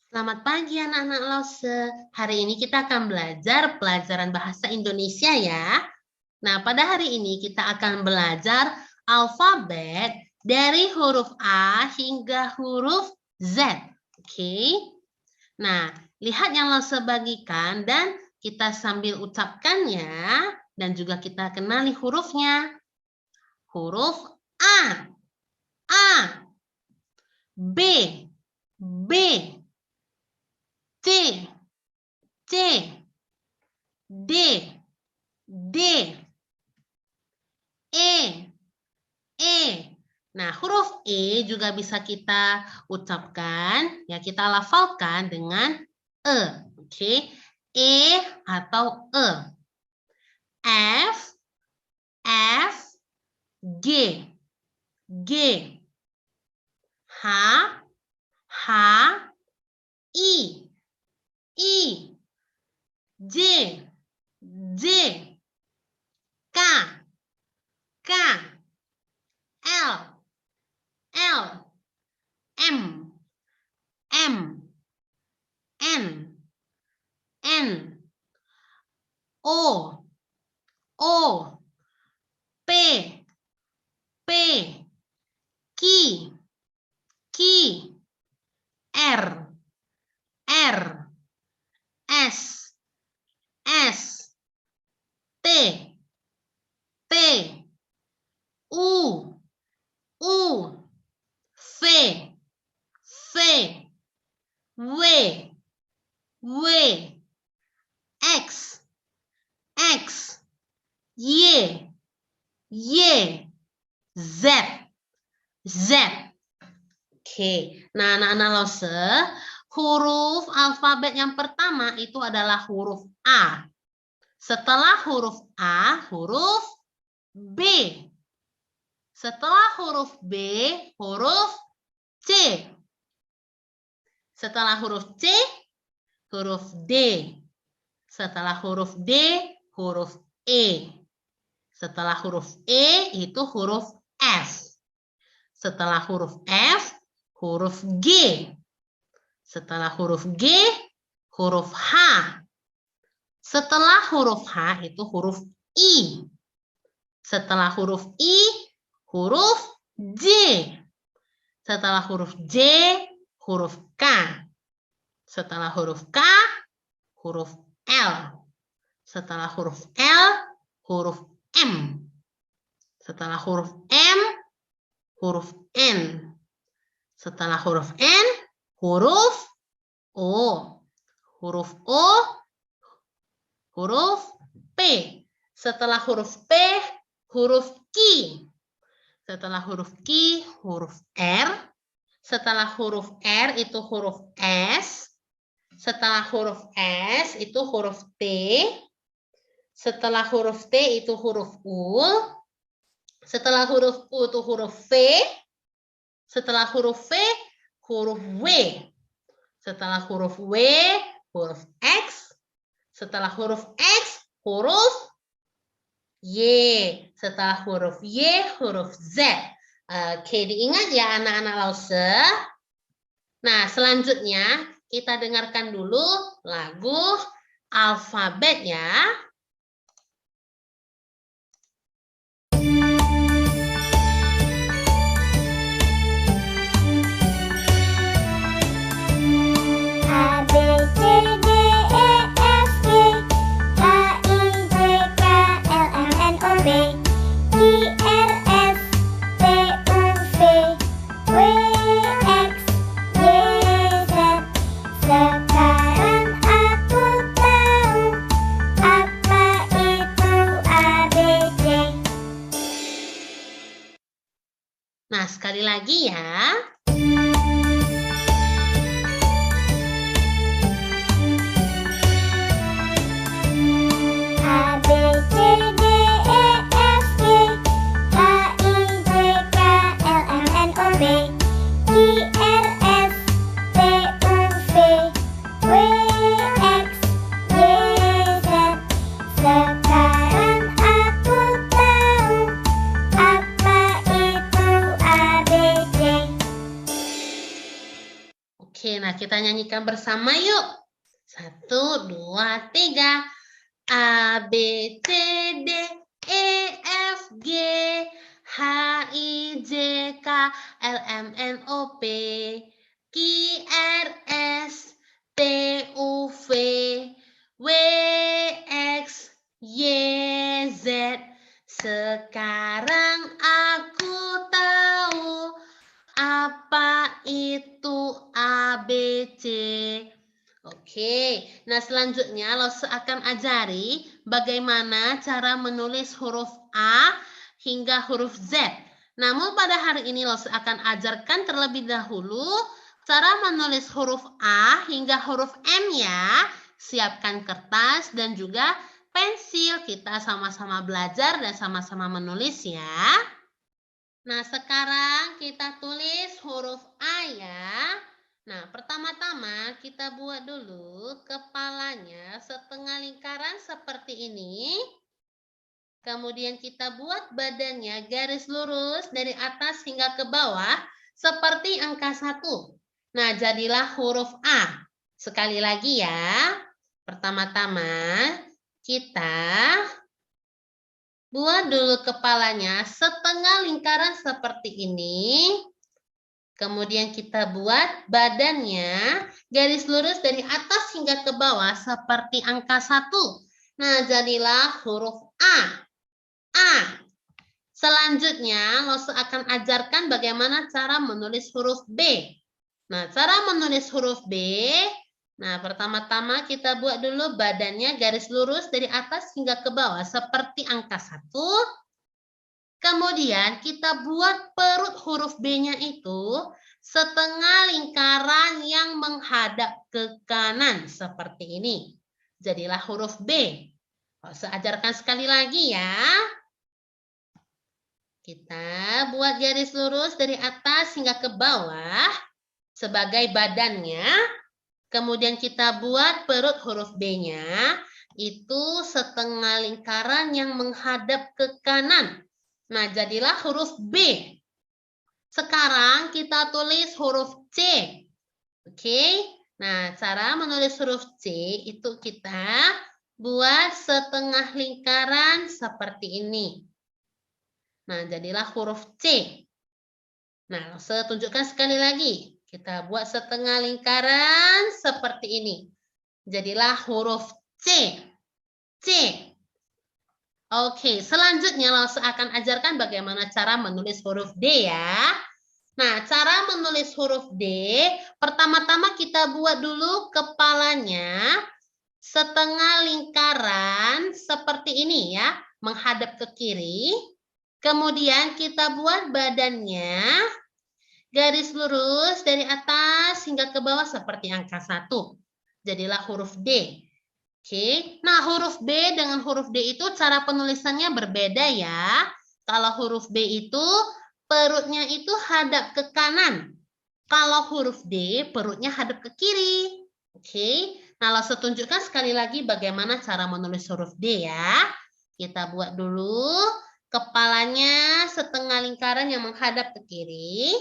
Selamat pagi anak-anak Lause. Hari ini kita akan belajar pelajaran bahasa Indonesia ya. Nah, pada hari ini kita akan belajar alfabet dari huruf A hingga huruf Z. Oke. Nah, lihat yang Lause bagikan dan kita sambil ucapkannya dan juga kita kenali hurufnya. Huruf A, A, B, B, C, C, D, D, E, E. Nah, huruf E juga bisa kita ucapkan, ya kita lafalkan dengan E. Oke, E atau E. F, F, G, G. H, H, I, I, J, J, K, K, L, L, M, M, N, N, O, O, P, P, Q, Q, R, R, S, S, T, T, U, U, V, V, W, W, X, X, Y, Y, Z, Z. Oke, nah anak-anak Lause, huruf alfabet yang pertama itu adalah huruf A. Setelah huruf A, huruf B. Setelah huruf B, huruf C. Setelah huruf C, huruf D. Setelah huruf D, huruf E. Setelah huruf E, itu huruf F. Setelah huruf F, huruf G. Setelah huruf G, huruf H. Setelah huruf H itu huruf I. Setelah huruf I, huruf J. Setelah huruf J, huruf K. Setelah huruf K, huruf L. Setelah huruf L, huruf M. Setelah huruf M, huruf N. Setelah huruf N, huruf O. Huruf O, huruf P. Setelah huruf P, huruf Q. Setelah huruf Q, huruf R. Setelah huruf R itu huruf S. Setelah huruf S itu huruf T. Setelah huruf T itu huruf U. Setelah huruf U itu huruf V. Setelah huruf V, huruf W. Setelah huruf W, huruf X. Setelah huruf X, huruf Y. Setelah huruf Y, huruf Z. Oke, diingat ya anak-anak Lause. Nah, selanjutnya kita dengarkan dulu lagu alfabet ya. Sekarang aku tahu apa Oke, nah kita nyanyikan bersama yuk. 1, 2, 3. A, B, C, D, E, F, G, H, I, J, K, L, M, N, O, P, Q, R, S, T, U, V, W, X, Y, Z. Sekarang aku tahu apa itu A, B, C. Oke, nah selanjutnya Lose akan ajari bagaimana cara menulis huruf A hingga huruf Z. Namun pada hari ini Lose akan ajarkan terlebih dahulu cara menulis huruf A hingga huruf M ya. Siapkan kertas dan juga pensil. Kita sama-sama belajar dan sama-sama menulis ya. Nah, sekarang kita tulis huruf A ya. Nah, pertama-tama kita buat dulu kepalanya setengah lingkaran seperti ini. Kemudian kita buat badannya garis lurus dari atas hingga ke bawah seperti angka 1. Nah, jadilah huruf A. Sekali lagi ya. Pertama-tama kita buat dulu kepalanya setengah lingkaran seperti ini. Kemudian kita buat badannya garis lurus dari atas hingga ke bawah seperti angka 1. Nah, jadilah huruf A. A. Selanjutnya, Lose akan ajarkan bagaimana cara menulis huruf B. Nah, cara menulis huruf B, nah pertama-tama kita buat dulu badannya garis lurus dari atas hingga ke bawah seperti angka 1. Kemudian kita buat perut huruf B-nya itu setengah lingkaran yang menghadap ke kanan seperti ini. Jadilah huruf B. Saya ajarkan sekali lagi ya. Kita buat garis lurus dari atas hingga ke bawah sebagai badannya. Kemudian kita buat perut huruf B-nya itu setengah lingkaran yang menghadap ke kanan. Nah, jadilah huruf B. Sekarang kita tulis huruf C. Oke. Nah, cara menulis huruf C itu kita buat setengah lingkaran seperti ini. Nah, jadilah huruf C. Nah, saya tunjukkan sekali lagi. Kita buat setengah lingkaran seperti ini. Jadilah huruf C. C. Oke, selanjutnya saya akan ajarkan bagaimana cara menulis huruf D ya. Nah, cara menulis huruf D, pertama-tama kita buat dulu kepalanya setengah lingkaran seperti ini ya, menghadap ke kiri. Kemudian kita buat badannya garis lurus dari atas hingga ke bawah seperti angka 1. Jadilah huruf D. Oke, nah huruf B dengan huruf D itu cara penulisannya berbeda ya. Kalau huruf B itu perutnya itu hadap ke kanan. Kalau huruf D perutnya hadap ke kiri. Oke, nah saya tunjukkan sekali lagi bagaimana cara menulis huruf D ya. Kita buat dulu kepalanya setengah lingkaran yang menghadap ke kiri.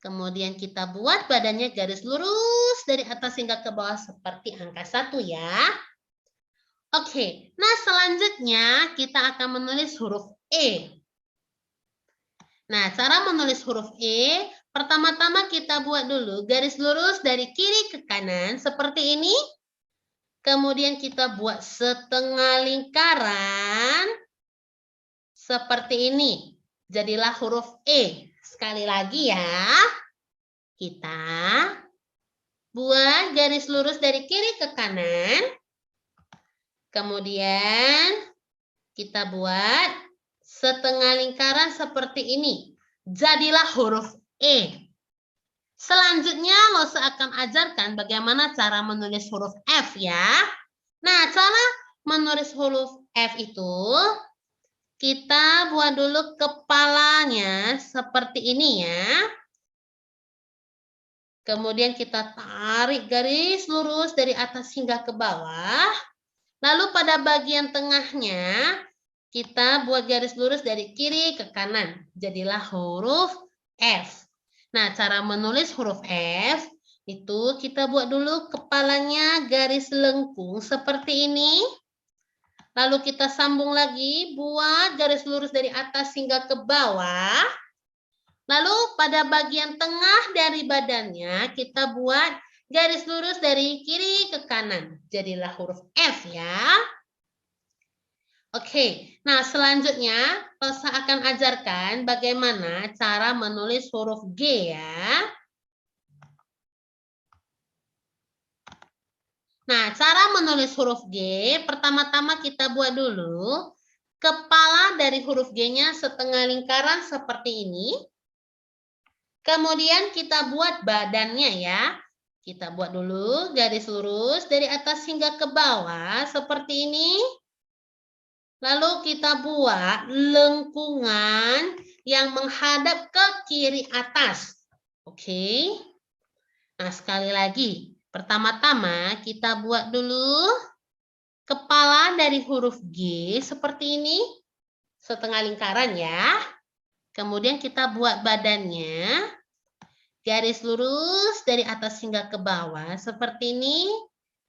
Kemudian kita buat badannya garis lurus dari atas hingga ke bawah seperti angka 1 ya. Oke, nah selanjutnya kita akan menulis huruf E. Nah, cara menulis huruf E, pertama-tama kita buat dulu garis lurus dari kiri ke kanan seperti ini. Kemudian kita buat setengah lingkaran seperti ini. Jadilah huruf E. Sekali lagi ya. Kita buat garis lurus dari kiri ke kanan. Kemudian kita buat setengah lingkaran seperti ini. Jadilah huruf E. Selanjutnya Lose akan ajarkan bagaimana cara menulis huruf F ya. Nah, cara menulis huruf F itu kita buat dulu kepalanya seperti ini ya. Kemudian kita tarik garis lurus dari atas hingga ke bawah. Lalu pada bagian tengahnya, kita buat garis lurus dari kiri ke kanan. Jadilah huruf F. Nah, cara menulis huruf F, Itu kita buat dulu kepalanya garis lengkung seperti ini. Lalu kita sambung lagi, buat garis lurus dari atas hingga ke bawah. Lalu pada bagian tengah dari badannya kita buat garis lurus dari kiri ke kanan. Jadilah huruf F ya. Oke, nah selanjutnya Rosa akan ajarkan bagaimana cara menulis huruf G ya. Nah, cara menulis huruf G, pertama-tama kita buat dulu kepala dari huruf G-nya setengah lingkaran seperti ini. Kemudian kita buat badannya ya. Kita buat dulu garis lurus dari atas hingga ke bawah seperti ini. Lalu kita buat lengkungan yang menghadap ke kiri atas. Oke. Nah, sekali lagi. Pertama-tama kita buat dulu kepala dari huruf G seperti ini. Setengah lingkaran ya. Kemudian kita buat badannya, garis lurus dari atas hingga ke bawah seperti ini.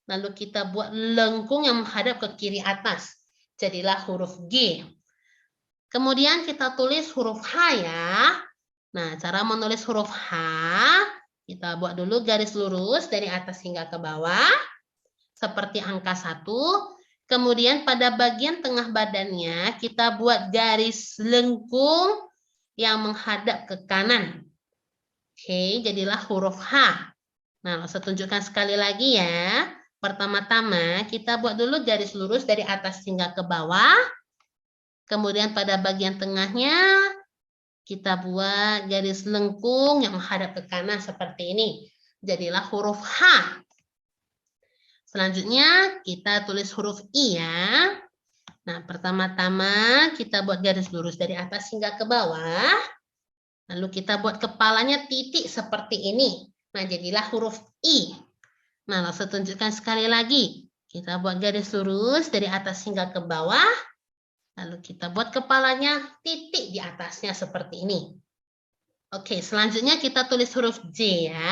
Lalu kita buat lengkung yang menghadap ke kiri atas. Jadilah huruf G. Kemudian kita tulis huruf H ya. Nah, cara menulis huruf H, kita buat dulu garis lurus dari atas hingga ke bawah. Seperti angka 1. Kemudian pada bagian tengah badannya kita buat garis lengkung yang menghadap ke kanan. Oke, jadilah huruf H. Nah, saya tunjukkan sekali lagi ya. Pertama-tama kita buat dulu garis lurus dari atas hingga ke bawah. Kemudian pada bagian tengahnya kita buat garis lengkung yang menghadap ke kanan seperti ini. Jadilah huruf H. Selanjutnya kita tulis huruf I ya. Nah, pertama-tama kita buat garis lurus dari atas hingga ke bawah. Lalu kita buat kepalanya titik seperti ini. Nah, jadilah huruf I. Nah, saya tunjukkan sekali lagi. Kita buat garis lurus dari atas hingga ke bawah. Lalu kita buat kepalanya titik di atasnya seperti ini. Oke, selanjutnya kita tulis huruf J ya.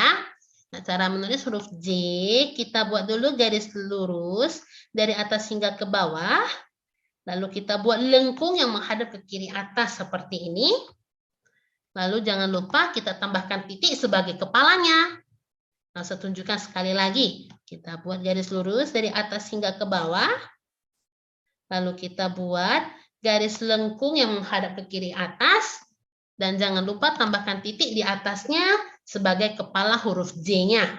Nah, cara menulis huruf J, kita buat dulu garis lurus dari atas hingga ke bawah. Lalu kita buat lengkung yang menghadap ke kiri atas seperti ini. Lalu jangan lupa kita tambahkan titik sebagai kepalanya. Nah, saya tunjukkan sekali lagi. Kita buat garis lurus dari atas hingga ke bawah. Lalu kita buat garis lengkung yang menghadap ke kiri atas. Dan jangan lupa tambahkan titik di atasnya sebagai kepala huruf J-nya.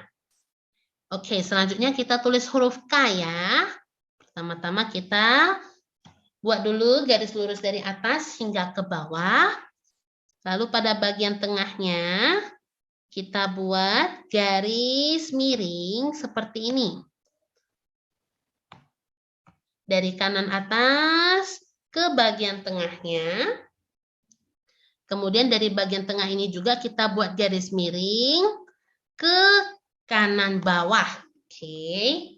Oke, selanjutnya kita tulis huruf K ya. Pertama-tama kita buat dulu garis lurus dari atas hingga ke bawah. Lalu pada bagian tengahnya kita buat garis miring seperti ini. Dari kanan atas ke bagian tengahnya. Kemudian dari bagian tengah ini juga kita buat garis miring ke kanan bawah. Oke.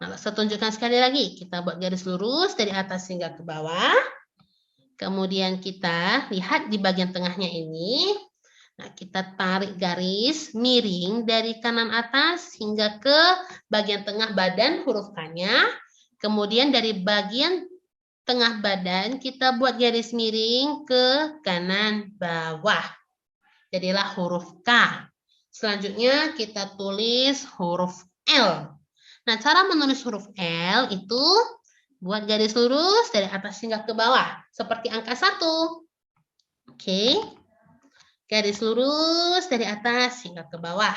Nah, saya tunjukkan sekali lagi. Kita buat garis lurus dari atas hingga ke bawah. Kemudian kita lihat di bagian tengahnya ini. Nah, kita tarik garis miring dari kanan atas hingga ke bagian tengah badan huruf K-nya. Kemudian dari bagian tengah badan kita buat garis miring ke kanan bawah. Jadilah huruf K. Selanjutnya kita tulis huruf L. Nah, cara menulis huruf L itu buat garis lurus dari atas hingga ke bawah. Seperti angka 1. Oke. Garis lurus dari atas hingga ke bawah.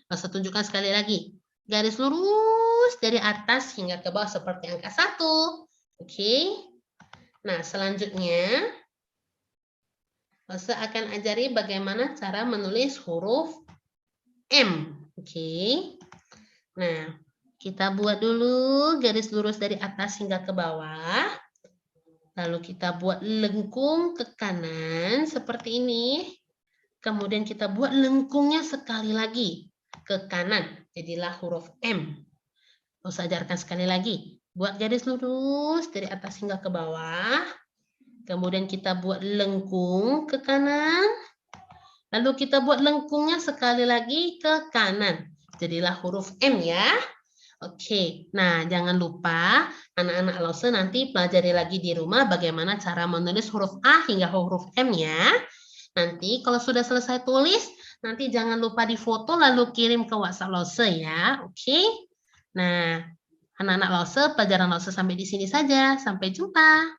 Saya tunjukkan sekali lagi. Garis lurus dari atas hingga ke bawah seperti angka 1. Oke. Nah, selanjutnya saya akan ajari bagaimana cara menulis huruf M. Oke. Nah, kita buat dulu garis lurus dari atas hingga ke bawah. Lalu kita buat lengkung ke kanan seperti ini. Kemudian kita buat lengkungnya sekali lagi ke kanan. Jadilah huruf M. Saya ajarkan sekali lagi. Buat garis lurus dari atas hingga ke bawah. Kemudian kita buat lengkung ke kanan. Lalu kita buat lengkungnya sekali lagi ke kanan. Jadilah huruf M ya. Oke, nah jangan lupa anak-anak Lause nanti pelajari lagi di rumah bagaimana cara menulis huruf A hingga huruf M ya. Nanti kalau sudah selesai tulis, nanti jangan lupa difoto lalu kirim ke WhatsApp Lause ya. Oke. Nah, anak-anak Lause, pelajaran Lause sampai di sini saja. Sampai jumpa.